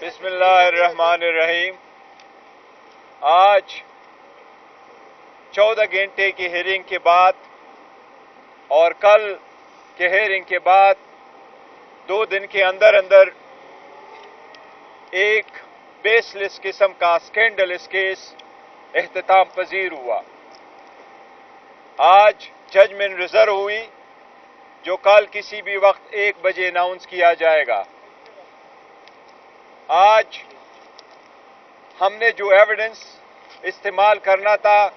بسم اللہ الرحمن الرحیم۔ آج 14 گھنٹے کی ہیئرنگ کے بعد اور کل کے ہیئرنگ کے بعد 2 دن کے اندر ایک بیس لیس قسم کا اسکینڈلس کیس اختتام پذیر ہوا۔ آج ججمنٹ ریزرو ہوئی جو کل کسی بھی وقت 1 بجے اناؤنس کیا جائے گا۔ آج ہم نے جو ایویڈنس استعمال کرنا تھا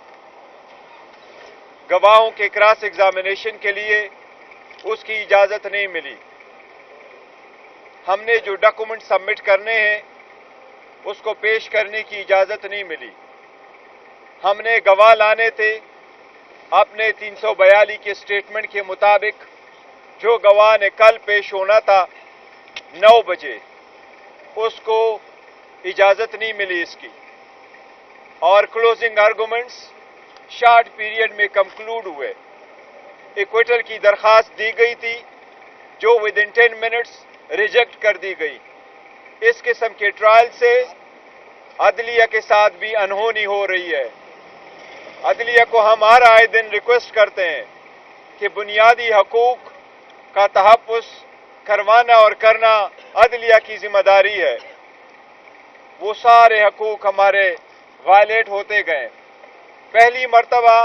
گواہوں کے کراس ایگزامینیشن کے لیے اس کی اجازت نہیں ملی۔ ہم نے جو ڈاکومنٹ سبمٹ کرنے ہیں اس کو پیش کرنے کی اجازت نہیں ملی۔ ہم نے گواہ لانے تھے اپنے 342 کے اسٹیٹمنٹ کے مطابق جو گواہ نے کل پیش ہونا تھا 9 بجے، اس کو اجازت نہیں ملی اس کی، اور کلوزنگ آرگومنٹس شارٹ پیریڈ میں کنکلوڈ ہوئے۔ ایکویٹل کی درخواست دی گئی تھی جو ودن 10 منٹس ریجیکٹ کر دی گئی۔ اس قسم کے ٹرائل سے عدلیہ کے ساتھ بھی انہونی ہو رہی ہے۔ عدلیہ کو ہم ہر آئے دن ریکویسٹ کرتے ہیں کہ بنیادی حقوق کا تحفظ کروانا اور کرنا عدلیہ کی ذمہ داری ہے۔ وہ سارے حقوق ہمارے وائلیٹ ہوتے گئے۔ پہلی مرتبہ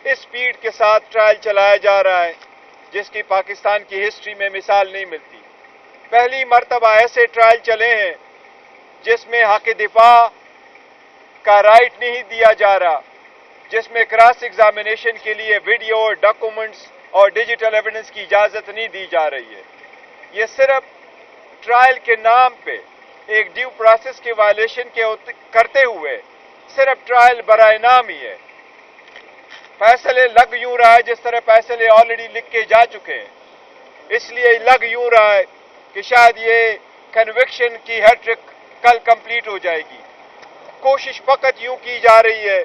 اس سپیڈ کے ساتھ ٹرائل چلایا جا رہا ہے جس کی پاکستان کی ہسٹری میں مثال نہیں ملتی۔ پہلی مرتبہ ایسے ٹرائل چلے ہیں جس میں حق دفاع کا رائٹ نہیں دیا جا رہا، جس میں کراس ایگزامینیشن کے لیے ویڈیو اور ڈاکومنٹس اور ڈیجیٹل ایویڈنس کی اجازت نہیں دی جا رہی ہے۔ یہ صرف ٹرائل کے نام پہ ایک ڈیو پروسیس کی وائلیشن کرتے ہوئے صرف ٹرائل برائے نام ہی ہے۔ فیصلے لگ یوں رہا ہے جس طرح فیصلے آلریڈی لکھ کے جا چکے ہیں، اس لیے لگ یوں رہا ہے کہ شاید یہ کنوکشن کی ہیٹرک کل کمپلیٹ ہو جائے گی۔ کوشش فقط یوں کی جا رہی ہے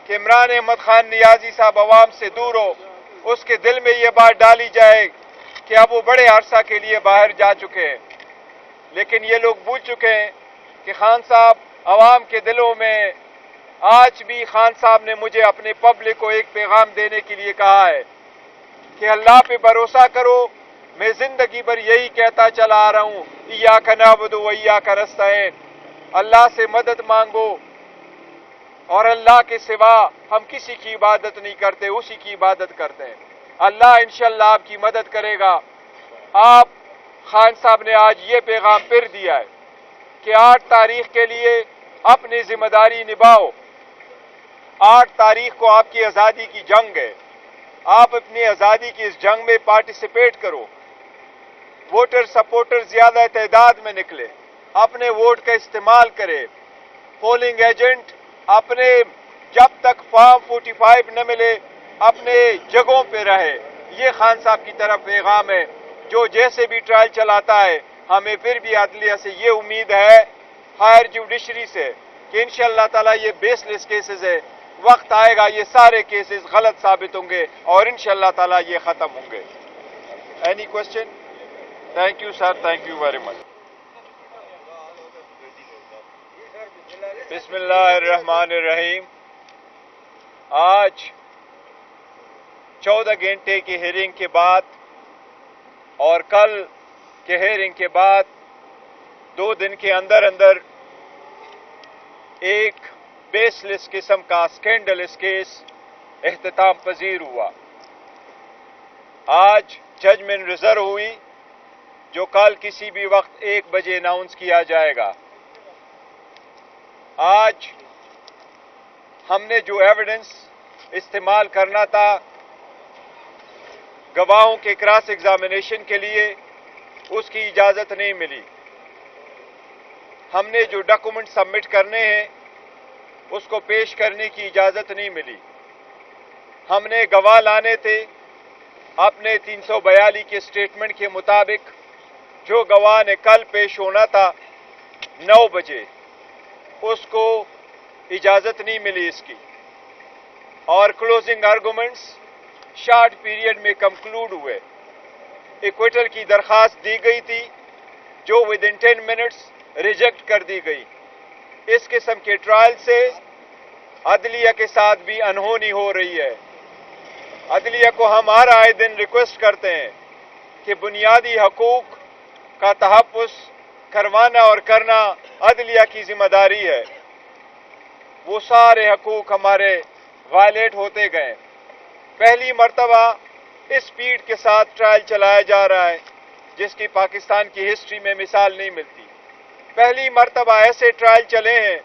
کہ عمران احمد خان نیازی صاحب عوام سے دور ہو، اس کے دل میں یہ بات ڈالی جائے کہ اب وہ بڑے عرصہ کے لیے باہر جا چکے ہیں، لیکن یہ لوگ بھول چکے ہیں کہ خان صاحب عوام کے دلوں میں آج بھی خان صاحب نے مجھے اپنے پبلک کو ایک پیغام دینے کے لیے کہا ہے کہ اللہ پہ بھروسہ کرو۔ میں زندگی بھر یہی کہتا چلا آ رہا ہوں، ایاک نعبد و ایاک نستعین، اللہ سے مدد مانگو اور اللہ کے سوا ہم کسی کی عبادت نہیں کرتے، اسی کی عبادت کرتے ہیں۔ اللہ انشاءاللہ آپ کی مدد کرے گا۔ آپ خان صاحب نے آج یہ پیغام پھر دیا ہے کہ 8 تاریخ کے لیے اپنی ذمہ داری نبھاؤ۔ 8 تاریخ کو آپ کی آزادی کی جنگ ہے، آپ اپنی آزادی کی اس جنگ میں پارٹیسپیٹ کرو۔ ووٹر سپورٹر زیادہ تعداد میں نکلے، اپنے ووٹ کا استعمال کرے۔ پولنگ ایجنٹ اپنے جب تک فارم 45 نہ ملے اپنے جگہوں پہ رہے۔ یہ خان صاحب کی طرف پیغام ہے جو جیسے بھی ٹرائل چلاتا ہے۔ ہمیں پھر بھی عدلیہ سے یہ امید ہے، ہائر جوڈیشری سے، کہ انشاءاللہ تعالیٰ یہ بیس لیس کیسز ہے، وقت آئے گا یہ سارے کیسز غلط ثابت ہوں گے اور انشاءاللہ تعالیٰ یہ ختم ہوں گے۔ Any question? Thank you sir, thank you very much. بسم اللہ الرحمن الرحیم۔ آج 14 گھنٹے کی ہیئرنگ کے بعد اور کل کے ہیئرنگ کے بعد 2 دن کے اندر ایک بیس لیس قسم کا اسکینڈلس کیس اختتام پذیر ہوا۔ آج ججمنٹ ریزرو ہوئی جو کل کسی بھی وقت 1 بجے اناؤنس کیا جائے گا۔ آج ہم نے جو ایویڈنس استعمال کرنا تھا گواہوں کے کراس ایگزامینیشن کے لیے اس کی اجازت نہیں ملی۔ ہم نے جو ڈاکومنٹ سبمٹ کرنے ہیں اس کو پیش کرنے کی اجازت نہیں ملی۔ ہم نے گواہ لانے تھے اپنے 342 کے اسٹیٹمنٹ کے مطابق جو گواہ نے کل پیش ہونا تھا 9 بجے، اس کو اجازت نہیں ملی اس کی، اور کلوزنگ آرگومنٹس شارٹ پیریڈ میں کنکلوڈ ہوئے۔ ایکویٹل کی درخواست دی گئی تھی جو ودن 10 منٹس ریجیکٹ کر دی گئی. اس قسم کے ٹرائل سے عدلیہ کے ساتھ بھی انہونی ہو رہی ہے. عدلیہ کو ہم ہر آئے دن ریکویسٹ کرتے ہیں کہ بنیادی حقوق کا تحفظ کروانا اور کرنا عدلیہ کی ذمہ داری ہے. وہ سارے حقوق ہمارے وائلیٹ ہوتے گئے. پہلی مرتبہ اس سپیڈ کے ساتھ ٹرائل چلایا جا رہا ہے جس کی پاکستان کی ہسٹری میں مثال نہیں ملتی. پہلی مرتبہ ایسے ٹرائل چلے ہیں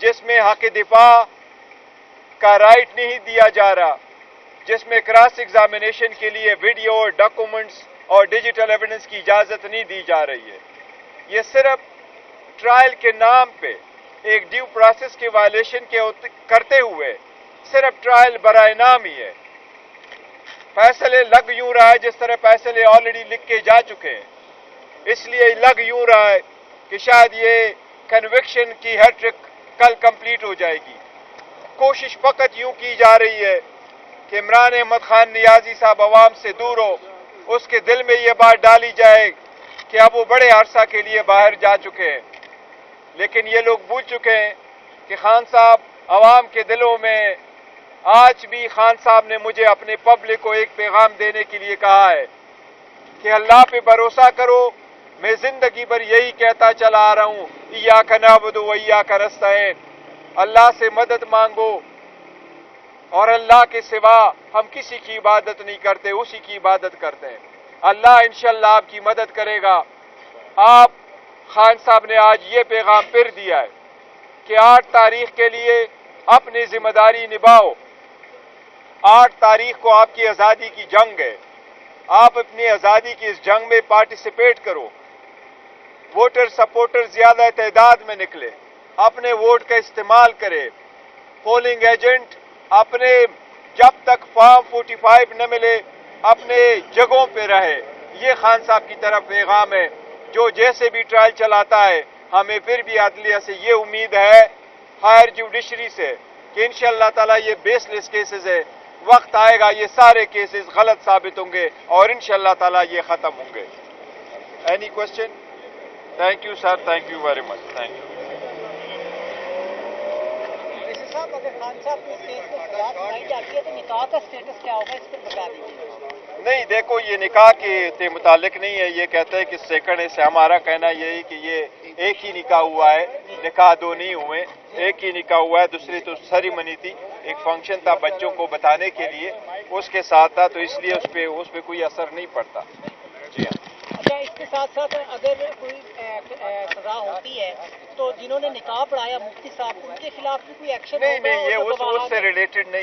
جس میں حق دفاع کا رائٹ نہیں دیا جا رہا، جس میں کراس ایگزامینیشن کے لیے ویڈیو اور ڈاکومنٹس اور ڈیجیٹل ایویڈنس کی اجازت نہیں دی جا رہی ہے. یہ صرف ٹرائل کے نام پہ ایک ڈیو پروسیس کے وائلیشن کے کرتے ہوئے صرف ٹرائل برائے نام ہی ہے. فیصلے لگ یوں رہا ہے جس طرح فیصلے آلریڈی لکھ کے جا چکے ہیں. اس لیے لگ یوں رہا ہے کہ شاید یہ کنوکشن کی ہیٹرک کل کمپلیٹ ہو جائے گی. کوشش فقط یوں کی جا رہی ہے کہ عمران احمد خان نیازی صاحب عوام سے دور ہو، اس کے دل میں یہ بات ڈالی جائے کہ اب وہ بڑے عرصہ کے لیے باہر جا چکے ہیں. لیکن یہ لوگ بھول چکے ہیں کہ خان صاحب عوام کے دلوں میں آج بھی خان صاحب نے مجھے اپنے پبلک کو ایک پیغام دینے کے لیے کہا ہے کہ اللہ پہ بھروسہ کرو. میں زندگی بھر یہی کہتا چلا آ رہا ہوں، ایاک نعبد و ایاک نستعین، اللہ سے مدد مانگو اور اللہ کے سوا ہم کسی کی عبادت نہیں کرتے، اسی کی عبادت کرتے ہیں. اللہ انشاءاللہ آپ کی مدد کرے گا. آپ خان صاحب نے آج یہ پیغام پھر دیا ہے کہ 8 تاریخ کے لیے اپنی ذمہ داری نبھاؤ. 8 تاریخ کو آپ کی آزادی کی جنگ ہے. آپ اپنی آزادی کی اس جنگ میں پارٹیسپیٹ کرو. ووٹر سپورٹر زیادہ تعداد میں نکلے، اپنے ووٹ کا استعمال کرے. پولنگ ایجنٹ اپنے جب تک فارم 45 نہ ملے اپنے جگہوں پہ رہے. یہ خان صاحب کی طرف پیغام ہے. جو جیسے بھی ٹرائل چلاتا ہے ہمیں پھر بھی عدلیہ سے یہ امید ہے، ہائر جوڈیشری سے، کہ انشاءاللہ تعالیٰ یہ بیس لیس کیسز ہے. وقت آئے گا یہ سارے کیسز غلط ثابت ہوں گے اور انشاءاللہ تعالیٰ یہ ختم ہوں گے. Any question? Thank you sir, thank you very much, thank you. صاحب اگر خان صاحب کو کیس کو سزا سنائی جاتی ہے تو نکاح کا سٹیٹس کیا ہوگا، اس پر بتا دیجیے. نہیں دیکھو، یہ نکاح کے متعلق نہیں ہے. یہ کہتے ہیں کہ سیکنڈ ہے. سے ہمارا کہنا یہی کہ یہ ایک ہی نکاح ہوا ہے، نکاح 2 نہیں ہوئے، ایک ہی نکاح ہوا ہے. دوسری تو سیریمنی تھی، ایک فنکشن تھا بچوں کو بتانے کے لیے، اس کے ساتھ تھا، تو اس لیے اس پہ کوئی اثر نہیں پڑتا. جی ہاں. اچھا، اس کے ساتھ ساتھ اگر کوئی سزا ہوتی ہے تو جنہوں نے نکاح پڑھایا مفتی صاحب ان کے خلاف بھی کوئی ایکشن؟ نہیں، یہ اس سے ریلیٹڈ نہیں.